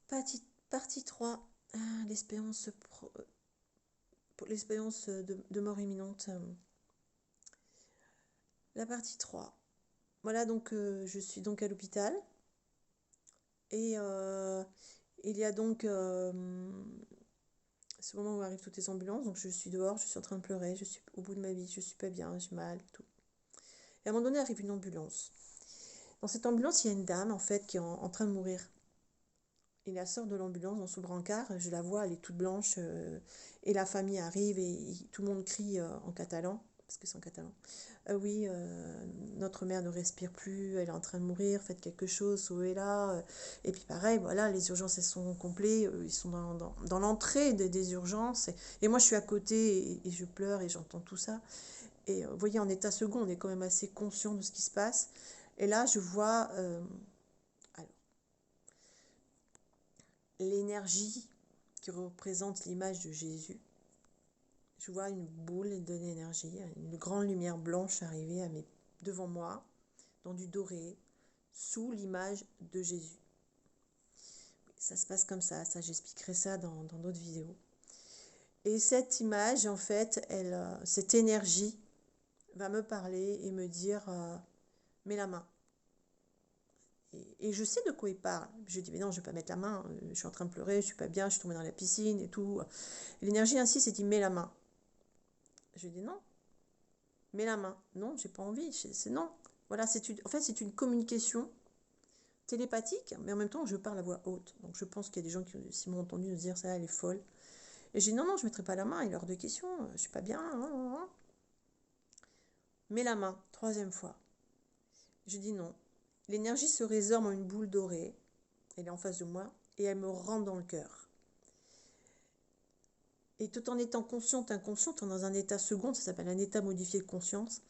Partie 3, l'expérience pour l'expérience de mort imminente. La partie 3. Voilà, donc je suis donc à l'hôpital. Et il y a donc ce moment où arrivent toutes les ambulances. Donc je suis dehors, je suis en train de pleurer, je suis au bout de ma vie, je suis pas bien, j'ai mal, tout. Et à un moment donné arrive une ambulance. Dans cette ambulance, il y a une dame en fait qui est en train de mourir. Et la sort de l'ambulance dans son brancard, je la vois, elle est toute blanche. Et la famille arrive et tout le monde crie en catalan, parce que c'est en catalan. Oui, notre mère ne respire plus, elle est en train de mourir, faites quelque chose, sauvez-la. Et puis pareil, voilà, les urgences, elles sont complètes, ils sont dans l'entrée des urgences. Et moi, je suis à côté et je pleure et j'entends tout ça. Et vous voyez, en état second, on est quand même assez conscient de ce qui se passe. Et là, je vois alors, l'énergie qui représente l'image de Jésus. Je vois une boule de l'énergie, une grande lumière blanche arriver devant moi, dans du doré, sous l'image de Jésus. Ça se passe comme ça j'expliquerai ça dans d'autres vidéos. Et cette image, en fait, cette énergie va me parler et me dire mets la main. Et je sais de quoi il parle. Je dis mais non, je vais pas mettre la main, je suis en train de pleurer, je suis pas bien, je suis tombée dans la piscine et tout. L'énergie ainsi, c'est dit mets la main. Je dis non, mets la main. Non, j'ai pas envie, c'est non. Voilà, en fait, c'est une communication télépathique, mais en même temps, je parle à voix haute. Donc je pense qu'il y a des gens qui m'ont entendu nous dire ça, elle est folle. Et j'ai dit non, non, je ne mettrai pas la main, il est hors de question, je suis pas bien. Mets la main, troisième fois. Je dis non. L'énergie se résorbe en une boule dorée, elle est en face de moi, et elle me rentre dans le cœur. Et tout en étant consciente, inconsciente, dans un état second, ça s'appelle un état modifié de conscience,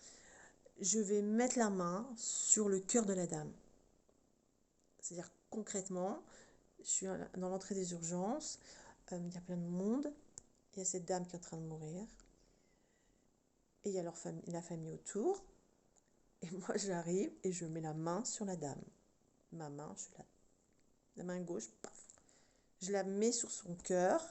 je vais mettre la main sur le cœur de la dame. C'est-à-dire concrètement, je suis dans l'entrée des urgences, il y a plein de monde, il y a cette dame qui est en train de mourir, et il y a la famille autour, et moi j'arrive et je mets la main sur la dame. Ma main, la main gauche, paf, je la mets sur son cœur.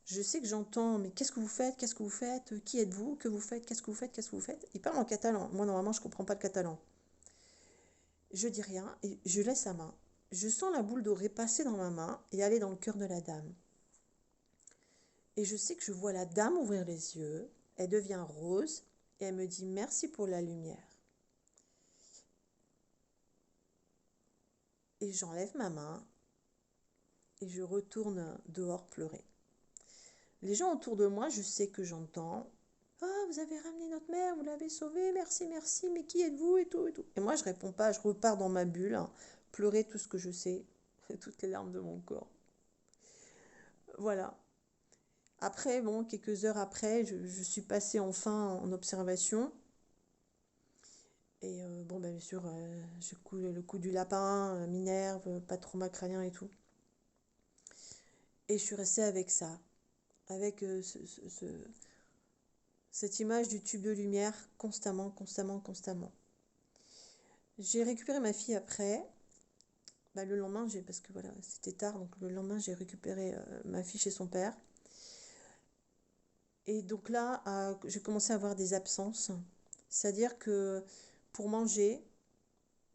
Je sais que j'entends, mais qu'est-ce que vous faites? Qu'est-ce que vous faites? Qui êtes-vous? Que vous faites? Qu'est-ce que vous faites? Qu'est-ce que vous faites? Il parle en catalan. Moi, normalement, je ne comprends pas le catalan. Je dis rien et je laisse sa main. Je sens la boule dorée passer dans ma main et aller dans le cœur de la dame. Et je sais que je vois la dame ouvrir les yeux. Elle devient rose et elle me dit merci pour la lumière. Et j'enlève ma main et je retourne dehors pleurer. Les gens autour de moi, je sais que j'entends ah, vous avez ramené notre mère, vous l'avez sauvée, merci, merci, mais qui êtes-vous et tout, et tout. Et moi, je réponds pas, je repars dans ma bulle, hein, pleurer tout ce que je sais, toutes les larmes de mon corps. Voilà. Après, bon, quelques heures après, je suis passée enfin en observation. Et bon, ben, bien sûr, le coup du lapin m'énerve, pas de trauma crânien et tout. Et je suis restée avec ça, avec cette image du tube de lumière constamment, constamment, constamment. J'ai récupéré ma fille après. Bah, le lendemain, parce que voilà, c'était tard, donc le lendemain, j'ai récupéré ma fille chez son père. Et donc là, j'ai commencé à avoir des absences. C'est-à-dire que pour manger,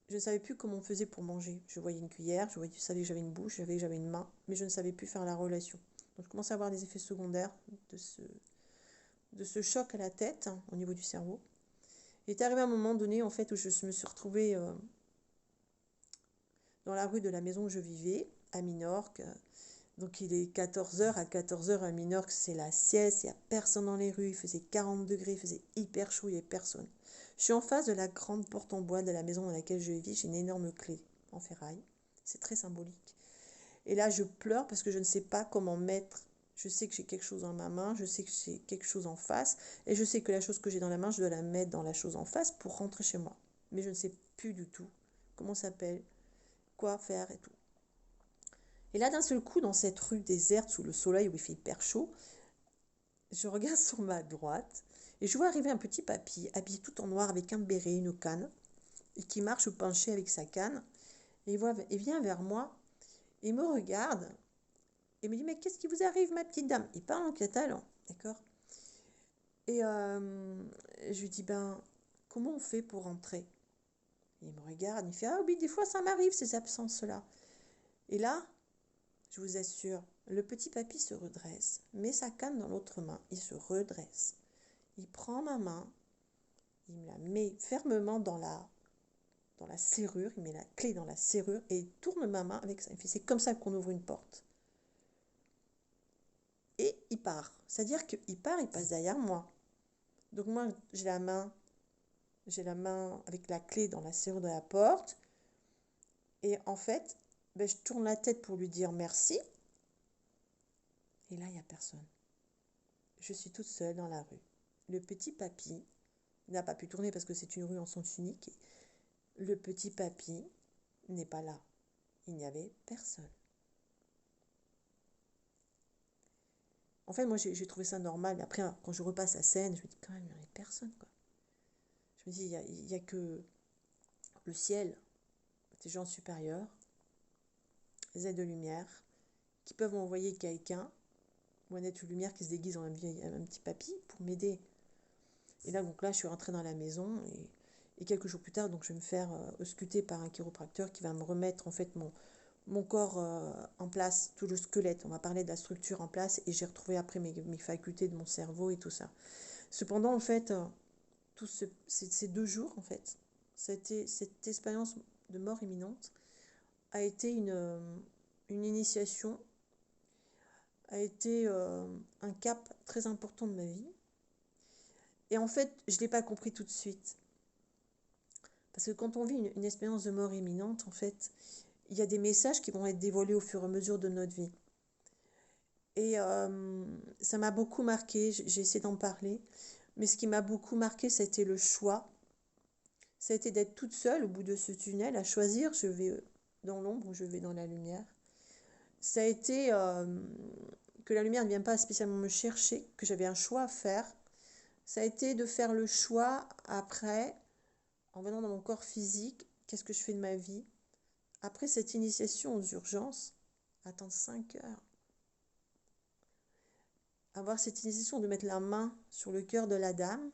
je ne savais plus comment on faisait pour manger. Je voyais une cuillère, je savais que j'avais une bouche, j'avais que j'avais une main, mais je ne savais plus faire la relation. Donc je commençais à avoir des effets secondaires de ce choc à la tête, hein, au niveau du cerveau. Il est arrivé un moment donné, en fait, où je me suis retrouvée dans la rue de la maison où je vivais, à Minorque. Donc il est 14h, à 14h à Minorque, c'est la sieste, il n'y a personne dans les rues, il faisait 40 degrés, il faisait hyper chaud, il n'y avait personne. Je suis en face de la grande porte en bois de la maison dans laquelle je vis, j'ai une énorme clé en ferraille, c'est très symbolique. Et là je pleure parce que je ne sais pas comment mettre, je sais que j'ai quelque chose dans ma main, je sais que j'ai quelque chose en face, et je sais que la chose que j'ai dans la main, je dois la mettre dans la chose en face pour rentrer chez moi. Mais je ne sais plus du tout comment ça s'appelle, quoi faire et tout. Et là, d'un seul coup, dans cette rue déserte, sous le soleil où il fait hyper chaud, je regarde sur ma droite et je vois arriver un petit papy habillé tout en noir avec un béret, une canne, et qui marche au penché avec sa canne. Et il vient vers moi Il me regarde et me dit, mais qu'est-ce qui vous arrive, ma petite dame? Il parle en catalan, d'accord? Et je lui dis, ben, comment on fait pour rentrer? Il me regarde, il fait, ah oui, des fois ça m'arrive, ces absences-là. Et là, je vous assure, le petit papy se redresse, met sa canne dans l'autre main, il se redresse. Il prend ma main, il me la met fermement dans la serrure, il met la clé dans la serrure et il tourne ma main avec ça. Il fait, c'est comme ça qu'on ouvre une porte. Et il part. C'est-à-dire qu'il part, il passe derrière moi. Donc moi, j'ai la main avec la clé dans la serrure de la porte. Et en fait, ben, je tourne la tête pour lui dire merci. Et là, il n'y a personne. Je suis toute seule dans la rue. Le petit papy n'a pas pu tourner parce que c'est une rue en sens unique. Le petit papy n'est pas là. Il n'y avait personne. En fait, moi, j'ai trouvé ça normal. Mais après, quand je repasse la scène, je me dis quand même, il n'y avait personne, quoi. Je me dis, il y a que le ciel, des gens supérieurs, les aides de lumière, qui peuvent envoyer quelqu'un, ou un être de lumière qui se déguise en un petit papy pour m'aider. Et là, donc là, je suis rentrée dans la maison et quelques jours plus tard, donc je vais me faire ausculter par un chiropracteur qui va me remettre en fait mon corps en place, tout le squelette. On va parler de la structure en place et j'ai retrouvé après mes facultés de mon cerveau et tout ça. Cependant, en fait, ces 2 jours, en fait, cette expérience de mort imminente a été une initiation, a été un cap très important de ma vie. Et en fait, je ne l'ai pas compris tout de suite. Parce que quand on vit une expérience de mort imminente, en fait, il y a des messages qui vont être dévoilés au fur et à mesure de notre vie. Et ça m'a beaucoup marqué, j'ai essayé d'en parler, mais ce qui m'a beaucoup marqué, c'était le choix. Ça a été d'être toute seule au bout de ce tunnel, à choisir, je vais dans l'ombre ou je vais dans la lumière. Ça a été que la lumière ne vient pas spécialement me chercher, que j'avais un choix à faire. Ça a été de faire le choix après, en venant dans mon corps physique, qu'est-ce que je fais de ma vie. Après cette initiation aux urgences, attendre 5 heures, avoir cette initiation de mettre la main sur le cœur de la dame,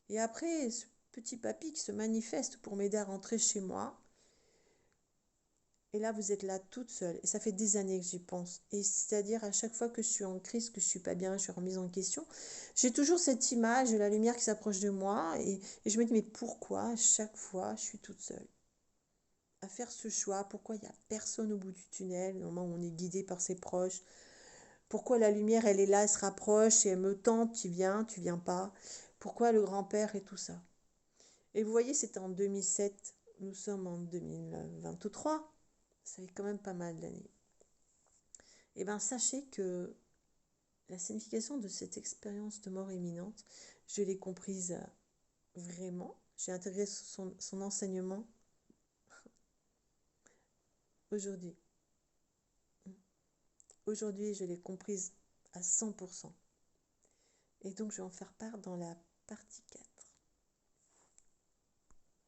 et après ce petit papy qui se manifeste pour m'aider à rentrer chez moi. Et là, vous êtes là toute seule. Et ça fait des années que j'y pense. Et c'est-à-dire, à chaque fois que je suis en crise, que je suis pas bien, je suis remise en question, j'ai toujours cette image de la lumière qui s'approche de moi. Et je me dis, mais pourquoi à chaque fois, je suis toute seule à faire ce choix? Pourquoi il n'y a personne au bout du tunnel, au moment où on est guidé par ses proches? Pourquoi la lumière, elle est là, elle se rapproche et elle me tente, tu viens pas? Pourquoi le grand-père et tout ça? Et vous voyez, c'était en 2007. Nous sommes en 2023. Ça fait quand même pas mal d'années. Eh bien, sachez que la signification de cette expérience de mort imminente, je l'ai comprise vraiment. J'ai intégré son enseignement aujourd'hui. Aujourd'hui, je l'ai comprise à 100%. Et donc, je vais en faire part dans la partie 4.